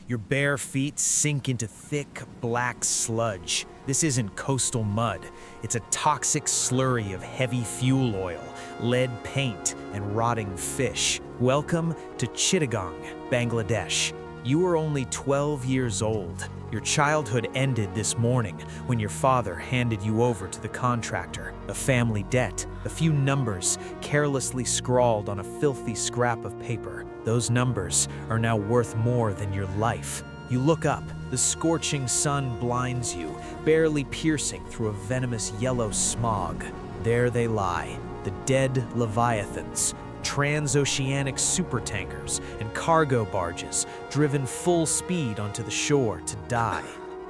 Your bare feet sink into thick, black sludge. This isn't coastal mud. It's a toxic slurry of heavy fuel oil, lead paint, and rotting fish. Welcome to Chittagong, Bangladesh. You are only 12 years old. Your childhood ended this morning when your father handed you over to the contractor. A family debt, a few numbers carelessly scrawled on a filthy scrap of paper. Those numbers are now worth more than your life. You look up, the scorching sun blinds you, barely piercing through a venomous yellow smog. There they lie, the dead leviathans, transoceanic supertankers and cargo barges driven full speed onto the shore to die.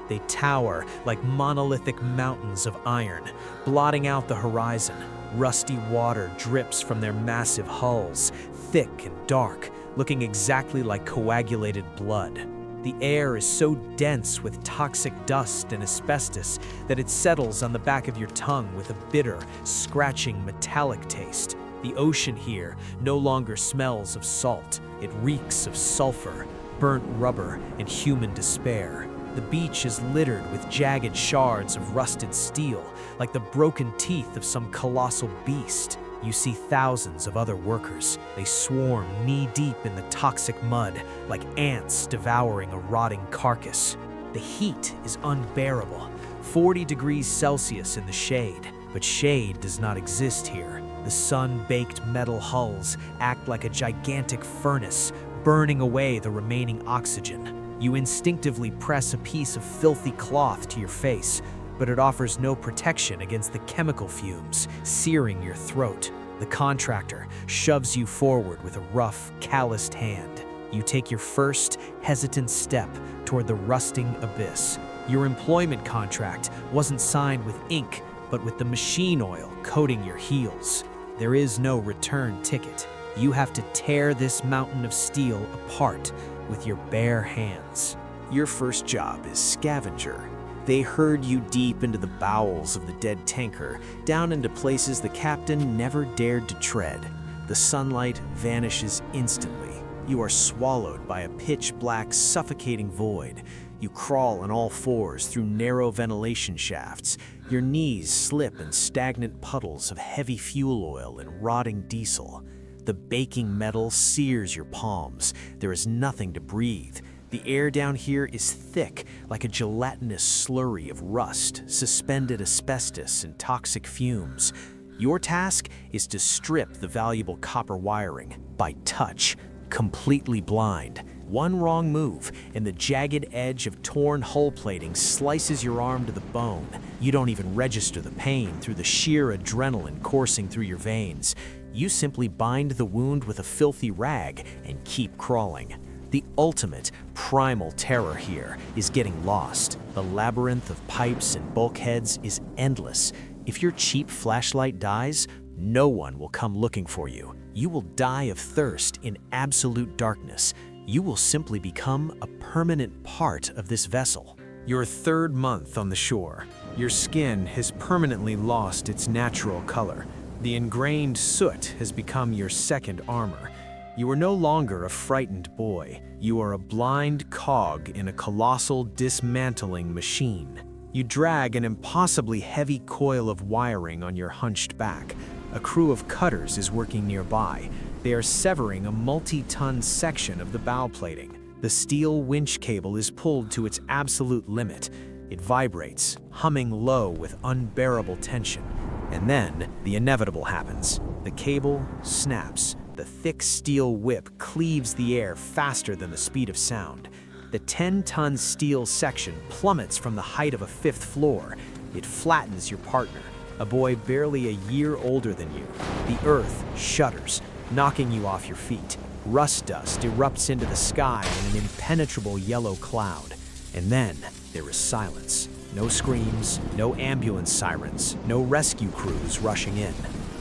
They tower like monolithic mountains of iron, blotting out the horizon. Rusty water drips from their massive hulls, thick and dark, looking exactly like coagulated blood. The air is so dense with toxic dust and asbestos that it settles on the back of your tongue with a bitter, scratching metallic taste. The ocean here no longer smells of salt. It reeks of sulfur, burnt rubber, and human despair. The beach is littered with jagged shards of rusted steel, like the broken teeth of some colossal beast. You see thousands of other workers. They swarm knee-deep in the toxic mud, like ants devouring a rotting carcass. The heat is unbearable, 40 degrees Celsius in the shade, but shade does not exist here. The sun-baked metal hulls act like a gigantic furnace, burning away the remaining oxygen. You instinctively press a piece of filthy cloth to your face, but it offers no protection against the chemical fumes searing your throat. The contractor shoves you forward with a rough, calloused hand. You take your first, hesitant step toward the rusting abyss. Your employment contract wasn't signed with ink, but with the machine oil coating your heels. There is no return ticket. You have to tear this mountain of steel apart with your bare hands. Your first job is scavenger. They herd you deep into the bowels of the dead tanker, down into places the captain never dared to tread. The sunlight vanishes instantly. You are swallowed by a pitch-black, suffocating void. You crawl on all fours through narrow ventilation shafts. Your knees slip in stagnant puddles of heavy fuel oil and rotting diesel. The baking metal sears your palms. There is nothing to breathe. The air down here is thick, like a gelatinous slurry of rust, suspended asbestos, and toxic fumes. Your task is to strip the valuable copper wiring by touch, completely blind. One wrong move, and the jagged edge of torn hull plating slices your arm to the bone. You don't even register the pain through the sheer adrenaline coursing through your veins. You simply bind the wound with a filthy rag and keep crawling. The ultimate, primal terror here is getting lost. The labyrinth of pipes and bulkheads is endless. If your cheap flashlight dies, no one will come looking for you. You will die of thirst in absolute darkness. You will simply become a permanent part of this vessel. Your third month on the shore. Your skin has permanently lost its natural color. The ingrained soot has become your second armor. You are no longer a frightened boy. You are a blind cog in a colossal, dismantling machine. You drag an impossibly heavy coil of wiring on your hunched back. A crew of cutters is working nearby. They are severing a multi-ton section of the bow plating. The steel winch cable is pulled to its absolute limit. It vibrates, humming low with unbearable tension. And then, the inevitable happens. The cable snaps. The thick steel whip cleaves the air faster than the speed of sound. The 10-ton steel section plummets from the height of a 5th floor. It flattens your partner, a boy barely a year older than you. The earth shudders, knocking you off your feet. Rust dust erupts into the sky in an impenetrable yellow cloud. And then there is silence. No screams, no ambulance sirens, no rescue crews rushing in.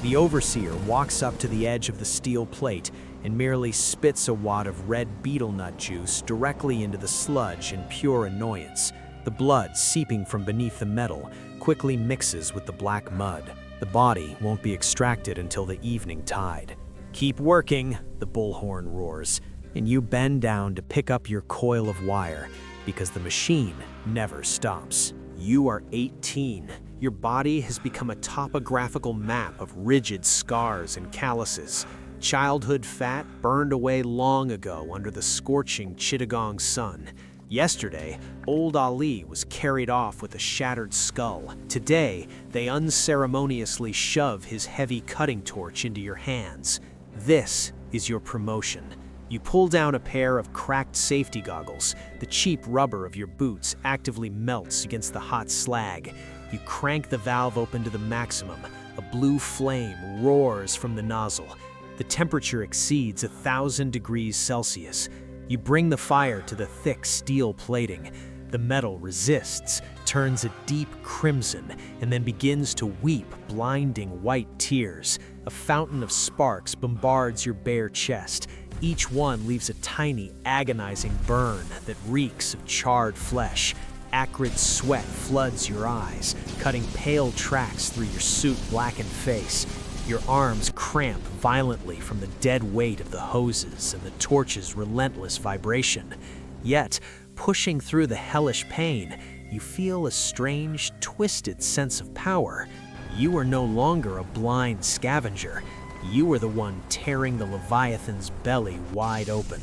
The overseer walks up to the edge of the steel plate and merely spits a wad of red beetle nut juice directly into the sludge in pure annoyance. The blood seeping from beneath the metal quickly mixes with the black mud. The body won't be extracted until the evening tide. "Keep working," the bullhorn roars. and you bend down to pick up your coil of wire because the machine never stops. You are 18. Your body has become a topographical map of rigid scars and calluses. Childhood fat burned away long ago under the scorching Chittagong sun. Yesterday, old Ali was carried off with a shattered skull. Today, they unceremoniously shove his heavy cutting torch into your hands. This is your promotion. You pull down a pair of cracked safety goggles. The cheap rubber of your boots actively melts against the hot slag. You crank the valve open to the maximum. A blue flame roars from the nozzle. The temperature exceeds 1,000 degrees Celsius. You bring the fire to the thick steel plating. The metal resists, turns a deep crimson, and then begins to weep blinding white tears. A fountain of sparks bombards your bare chest. Each one leaves a tiny, agonizing burn that reeks of charred flesh. Acrid sweat floods your eyes, cutting pale tracks through your soot-blackened face. Your arms cramp violently from the dead weight of the hoses and the torch's relentless vibration. Yet, pushing through the hellish pain, you feel a strange, twisted sense of power. You are no longer a blind scavenger. You are the one tearing the leviathan's belly wide open.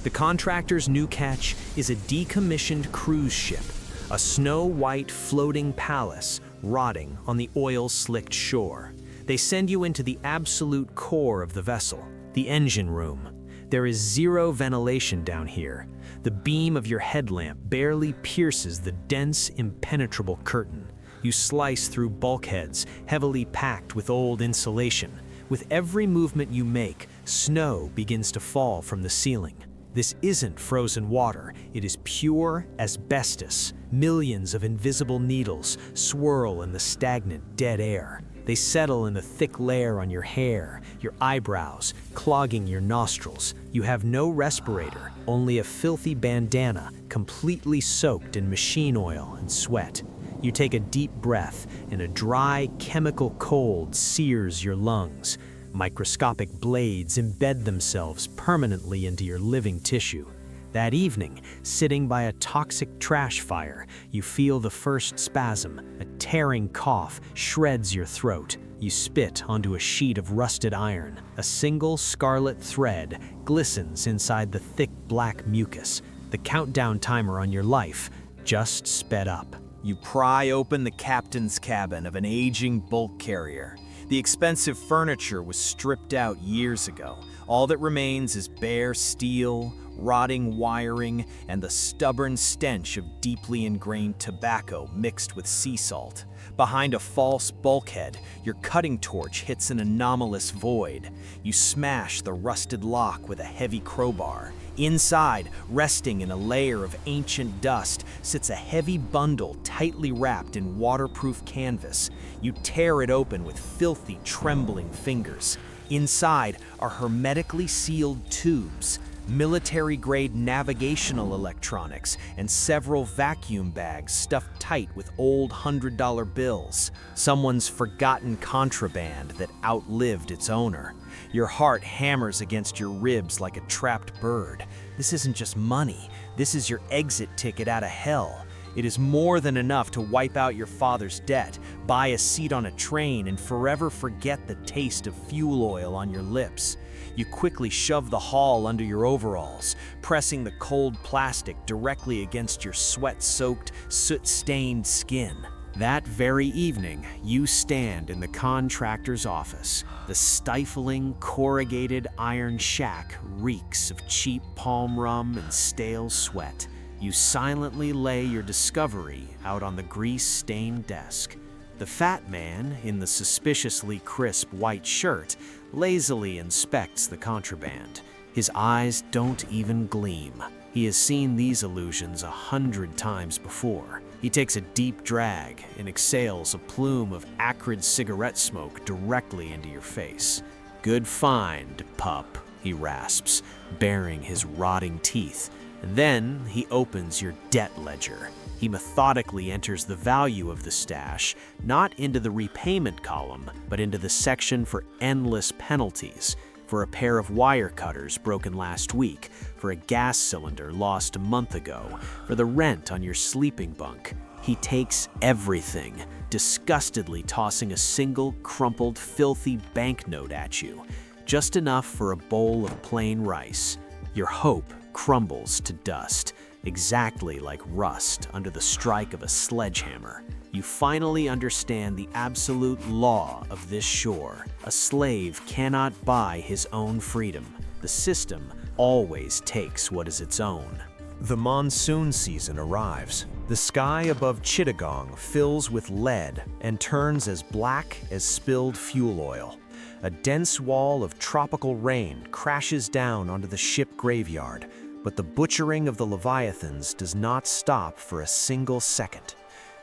The contractor's new catch is a decommissioned cruise ship, a snow-white floating palace rotting on the oil-slicked shore. They send you into the absolute core of the vessel, the engine room. There is zero ventilation down here. The beam of your headlamp barely pierces the dense, impenetrable curtain. You slice through bulkheads, heavily packed with old insulation. With every movement you make, snow begins to fall from the ceiling. This isn't frozen water, it is pure asbestos. Millions of invisible needles swirl in the stagnant, dead air. They settle in a thick layer on your hair, your eyebrows, clogging your nostrils. You have no respirator, only a filthy bandana, completely soaked in machine oil and sweat. You take a deep breath, and a dry, chemical cold sears your lungs. Microscopic blades embed themselves permanently into your living tissue. That evening, sitting by a toxic trash fire, you feel the first spasm. A tearing cough shreds your throat. You spit onto a sheet of rusted iron. A single scarlet thread glistens inside the thick black mucus. The countdown timer on your life just sped up. You pry open the captain's cabin of an aging bulk carrier. The expensive furniture was stripped out years ago. All that remains is bare steel, rotting wiring, and the stubborn stench of deeply ingrained tobacco mixed with sea salt. Behind a false bulkhead, your cutting torch hits an anomalous void. You smash the rusted lock with a heavy crowbar. Inside, resting in a layer of ancient dust, sits a heavy bundle tightly wrapped in waterproof canvas. You tear it open with filthy, trembling fingers. Inside are hermetically sealed tubes, military-grade navigational electronics, and several vacuum bags stuffed tight with old $100 bills. Someone's forgotten contraband that outlived its owner. Your heart hammers against your ribs like a trapped bird. This isn't just money. This is your exit ticket out of hell. It is more than enough to wipe out your father's debt, buy a seat on a train, and forever forget the taste of fuel oil on your lips. You quickly shove the haul under your overalls, pressing the cold plastic directly against your sweat-soaked, soot-stained skin. That very evening, you stand in the contractor's office. The stifling, corrugated iron shack reeks of cheap palm rum and stale sweat. You silently lay your discovery out on the grease-stained desk. The fat man, in the suspiciously crisp white shirt, lazily inspects the contraband. His eyes don't even gleam. He has seen these illusions 100 times before. He takes a deep drag and exhales a plume of acrid cigarette smoke directly into your face. "Good find, pup," he rasps, baring his rotting teeth. Then he opens your debt ledger. He methodically enters the value of the stash, not into the repayment column, but into the section for endless penalties. for a pair of wire cutters broken last week, for a gas cylinder lost a month ago, for the rent on your sleeping bunk. He takes everything, disgustedly tossing a single, crumpled, filthy banknote at you. Just enough for a bowl of plain rice. Your hope crumbles to dust, exactly like rust under the strike of a sledgehammer. You finally understand the absolute law of this shore. A slave cannot buy his own freedom. The system always takes what is its own. The monsoon season arrives. The sky above Chittagong fills with lead and turns as black as spilled fuel oil. A dense wall of tropical rain crashes down onto the ship graveyard, but the butchering of the leviathans does not stop for a single second.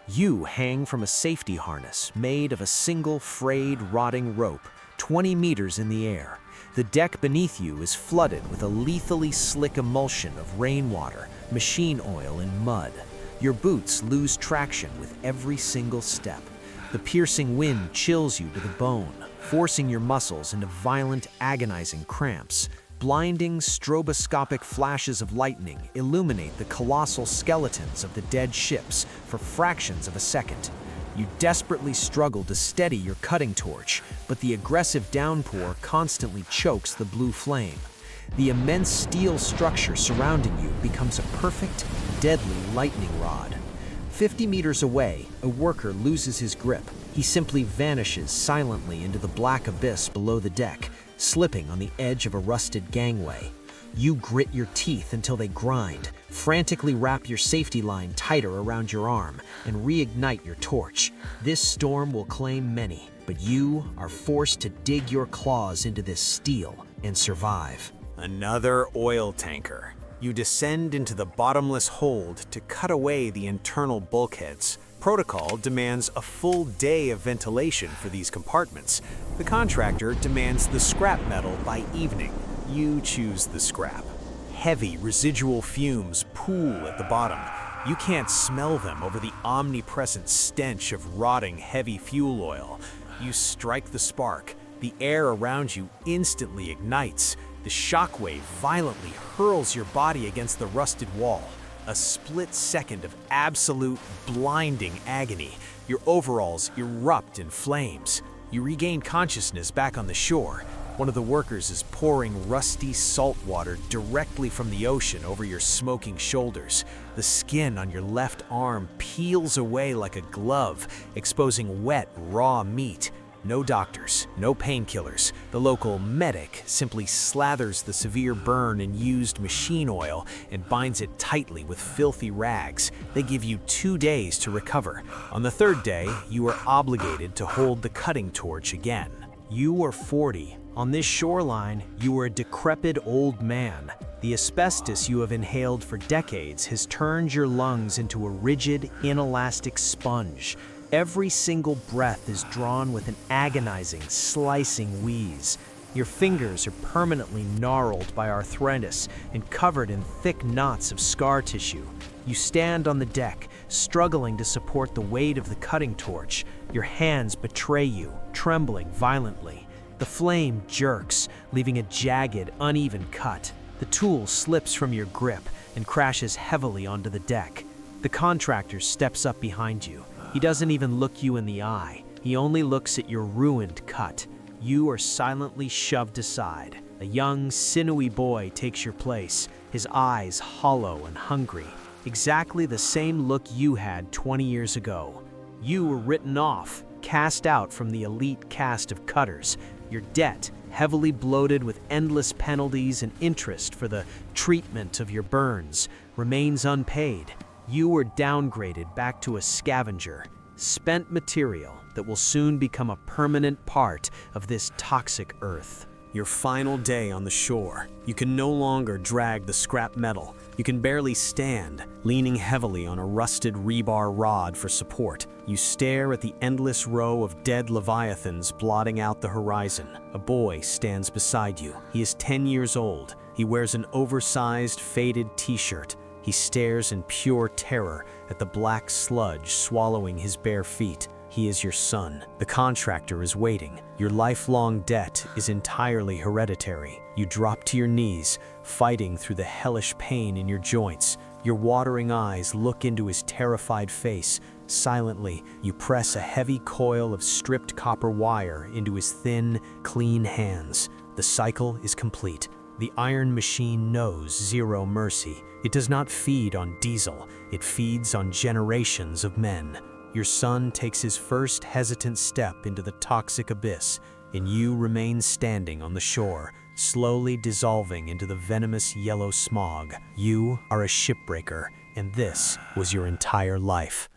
You hang from a safety harness made of a single frayed, rotting rope, 20 meters in the air. The deck beneath you is flooded with a lethally slick emulsion of rainwater, machine oil, and mud. Your boots lose traction with every single step. The piercing wind chills you to the bone, forcing your muscles into violent, agonizing cramps. Blinding, stroboscopic flashes of lightning illuminate the colossal skeletons of the dead ships for fractions of a second. You desperately struggle to steady your cutting torch, but the aggressive downpour constantly chokes the blue flame. The immense steel structure surrounding you becomes a perfect, deadly lightning rod. 50 meters away, a worker loses his grip. He simply vanishes silently into the black abyss below the deck, slipping on the edge of a rusted gangway. You grit your teeth until they grind, frantically wrap your safety line tighter around your arm, and reignite your torch. This storm will claim many, but you are forced to dig your claws into this steel and survive. Another oil tanker. You descend into the bottomless hold to cut away the internal bulkheads. Protocol demands a full day of ventilation for these compartments. The contractor demands the scrap metal by evening. You choose the scrap. Heavy residual fumes pool at the bottom. You can't smell them over the omnipresent stench of rotting heavy fuel oil. You strike the spark. The air around you instantly ignites. The shockwave violently hurls your body against the rusted wall. A split second of absolute blinding agony. Your overalls erupt in flames. You regain consciousness back on the shore. One of the workers is pouring rusty salt water directly from the ocean over your smoking shoulders. The skin on your left arm peels away like a glove, exposing wet, raw meat. No doctors, no painkillers. The local medic simply slathers the severe burn in used machine oil and binds it tightly with filthy rags. They give you 2 days to recover. On the 3rd day, you are obligated to hold the cutting torch again. You are 40. On this shoreline, you are a decrepit old man. The asbestos you have inhaled for decades has turned your lungs into a rigid, inelastic sponge. Every single breath is drawn with an agonizing, slicing wheeze. Your fingers are permanently gnarled by arthritis and covered in thick knots of scar tissue. You stand on the deck, struggling to support the weight of the cutting torch. Your hands betray you, trembling violently. The flame jerks, leaving a jagged, uneven cut. The tool slips from your grip and crashes heavily onto the deck. The contractor steps up behind you. He doesn't even look you in the eye. He only looks at your ruined cut. You are silently shoved aside. A young, sinewy boy takes your place, his eyes hollow and hungry. Exactly the same look you had 20 years ago. You were written off, cast out from the elite cast of cutters. Your debt, heavily bloated with endless penalties and interest for the treatment of your burns, remains unpaid. You were downgraded back to a scavenger, spent material that will soon become a permanent part of this toxic earth. Your final day on the shore. You can no longer drag the scrap metal. You can barely stand, leaning heavily on a rusted rebar rod for support. You stare at the endless row of dead leviathans blotting out the horizon. A boy stands beside you. He is 10 years old. He wears an oversized, faded t-shirt. He stares in pure terror at the black sludge swallowing his bare feet. He is your son. The contractor is waiting. Your lifelong debt is entirely hereditary. You drop to your knees, fighting through the hellish pain in your joints. Your watering eyes look into his terrified face. Silently, you press a heavy coil of stripped copper wire into his thin, clean hands. The cycle is complete. The iron machine knows zero mercy. It does not feed on diesel. It feeds on generations of men. Your son takes his first hesitant step into the toxic abyss, and you remain standing on the shore, slowly dissolving into the venomous yellow smog. You are a shipbreaker, and this was your entire life.